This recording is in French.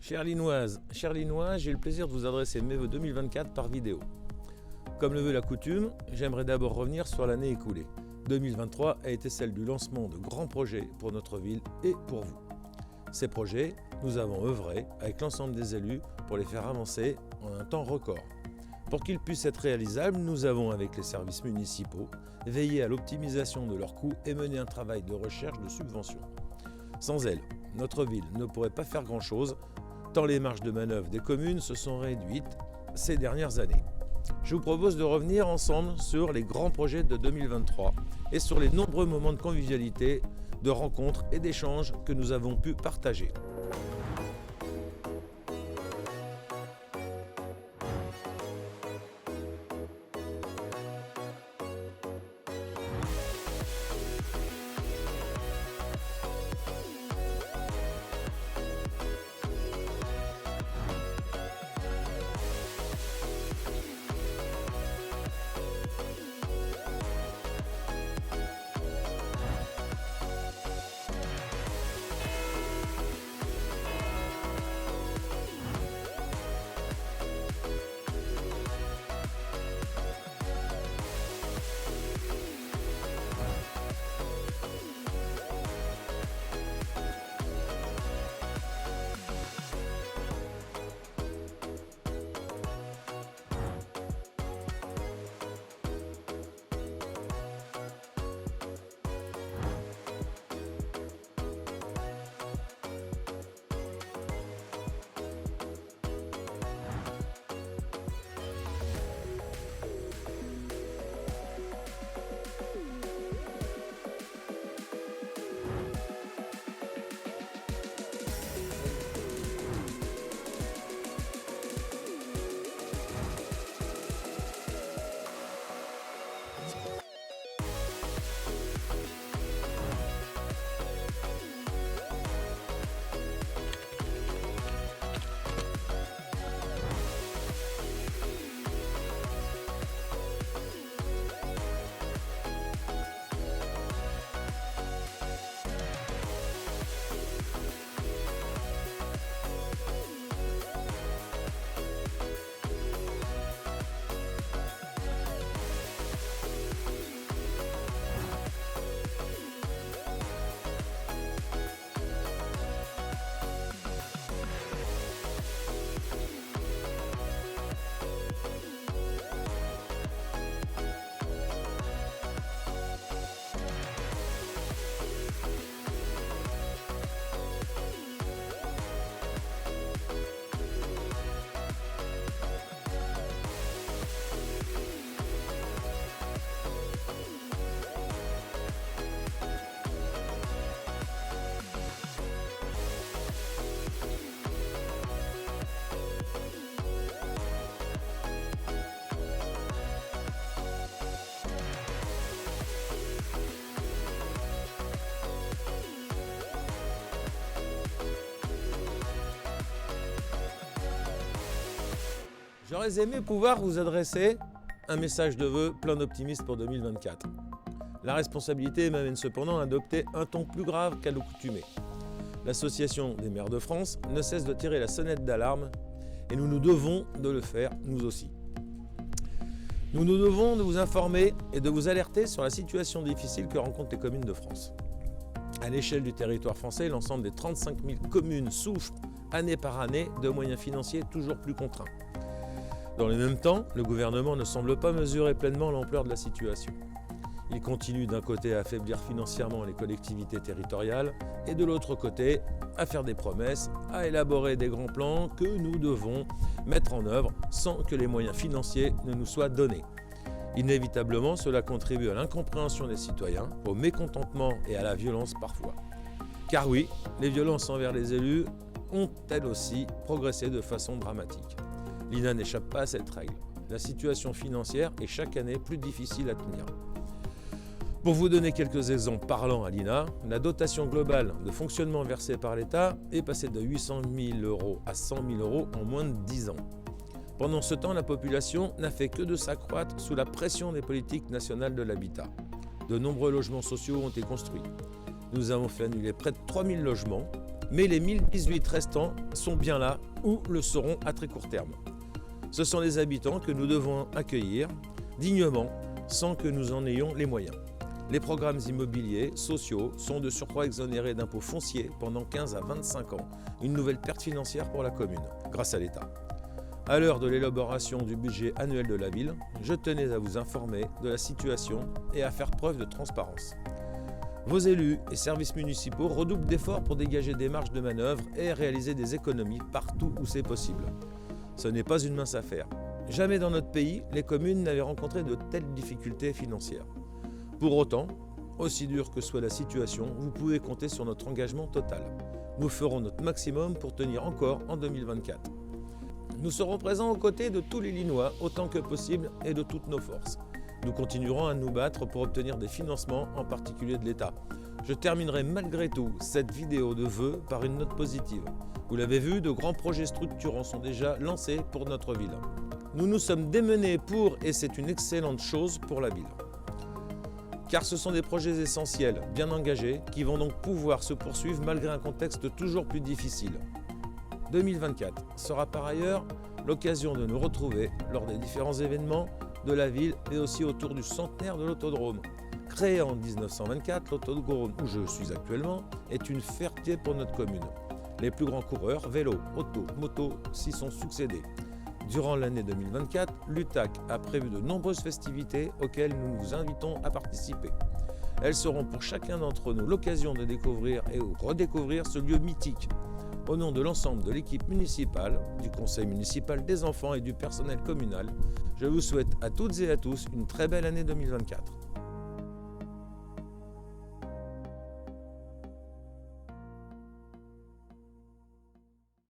Chères Linoises, chers Linois, j'ai le plaisir de vous adresser mes vœux 2024 par vidéo. Comme le veut la coutume, j'aimerais d'abord revenir sur l'année écoulée. 2023 a été celle du lancement de grands projets pour notre ville et pour vous. Ces projets, nous avons œuvré avec l'ensemble des élus pour les faire avancer en un temps record. Pour qu'ils puissent être réalisables, nous avons, avec les services municipaux, veillé à l'optimisation de leurs coûts et mené un travail de recherche de subventions. Sans elles, notre ville ne pourrait pas faire grand-chose, tant les marges de manœuvre des communes se sont réduites ces dernières années. Je vous propose de revenir ensemble sur les grands projets de 2023 et sur les nombreux moments de convivialité, de rencontres et d'échanges que nous avons pu partager. J'aurais aimé pouvoir vous adresser un message de vœux plein d'optimisme pour 2024. La responsabilité m'amène cependant à adopter un ton plus grave qu'à l'accoutumée. L'Association des maires de France ne cesse de tirer la sonnette d'alarme et nous nous devons de le faire nous aussi. Nous nous devons de vous informer et de vous alerter sur la situation difficile que rencontrent les communes de France. À l'échelle du territoire français, l'ensemble des 35 000 communes souffrent année par année de moyens financiers toujours plus contraints. Dans le même temps, le gouvernement ne semble pas mesurer pleinement l'ampleur de la situation. Il continue d'un côté à affaiblir financièrement les collectivités territoriales et de l'autre côté à faire des promesses, à élaborer des grands plans que nous devons mettre en œuvre sans que les moyens financiers ne nous soient donnés. Inévitablement, cela contribue à l'incompréhension des citoyens, au mécontentement et à la violence parfois. Car oui, les violences envers les élus ont elles aussi progressé de façon dramatique. L'INA n'échappe pas à cette règle. La situation financière est chaque année plus difficile à tenir. Pour vous donner quelques exemples parlants à l'INA, la dotation globale de fonctionnement versée par l'État est passée de 800 000 € à 100 000 € en moins de 10 ans. Pendant ce temps, la population n'a fait que de s'accroître sous la pression des politiques nationales de l'habitat. De nombreux logements sociaux ont été construits. Nous avons fait annuler près de 3 000 logements, Mais les 1018 restants sont bien là ou le seront à très court terme. Ce sont les habitants que nous devons accueillir dignement sans que nous en ayons les moyens. Les programmes immobiliers, sociaux sont de surcroît exonérés d'impôts fonciers pendant 15 à 25 ans, une nouvelle perte financière pour la commune, grâce à l'État. À l'heure de l'élaboration du budget annuel de la ville, je tenais à vous informer de la situation et à faire preuve de transparence. Vos élus et services municipaux redoublent d'efforts pour dégager des marges de manœuvre et réaliser des économies partout où c'est possible. Ce n'est pas une mince affaire. Jamais dans notre pays, les communes n'avaient rencontré de telles difficultés financières. Pour autant, aussi dure que soit la situation, vous pouvez compter sur notre engagement total. Nous ferons notre maximum pour tenir encore en 2024. Nous serons présents aux côtés de tous les Lillois autant que possible et de toutes nos forces. Nous continuerons à nous battre pour obtenir des financements, en particulier de l'État. Je terminerai malgré tout cette vidéo de vœux par une note positive. Vous l'avez vu, de grands projets structurants sont déjà lancés pour notre ville. Nous nous sommes démenés pour, et c'est une excellente chose pour la ville. Car ce sont des projets essentiels, bien engagés, qui vont donc pouvoir se poursuivre malgré un contexte toujours plus difficile. 2024 sera par ailleurs l'occasion de nous retrouver lors des différents événements de la ville et aussi autour du centenaire de l'autodrome. Créé en 1924, l'autodrome où je suis actuellement est une fierté pour notre commune. Les plus grands coureurs, vélo, auto, moto s'y sont succédés. Durant l'année 2024, l'UTAC a prévu de nombreuses festivités auxquelles nous vous invitons à participer. Elles seront pour chacun d'entre nous l'occasion de découvrir et redécouvrir ce lieu mythique. Au nom de l'ensemble de l'équipe municipale, du conseil municipal des enfants et du personnel communal, je vous souhaite à toutes et à tous une très belle année 2024.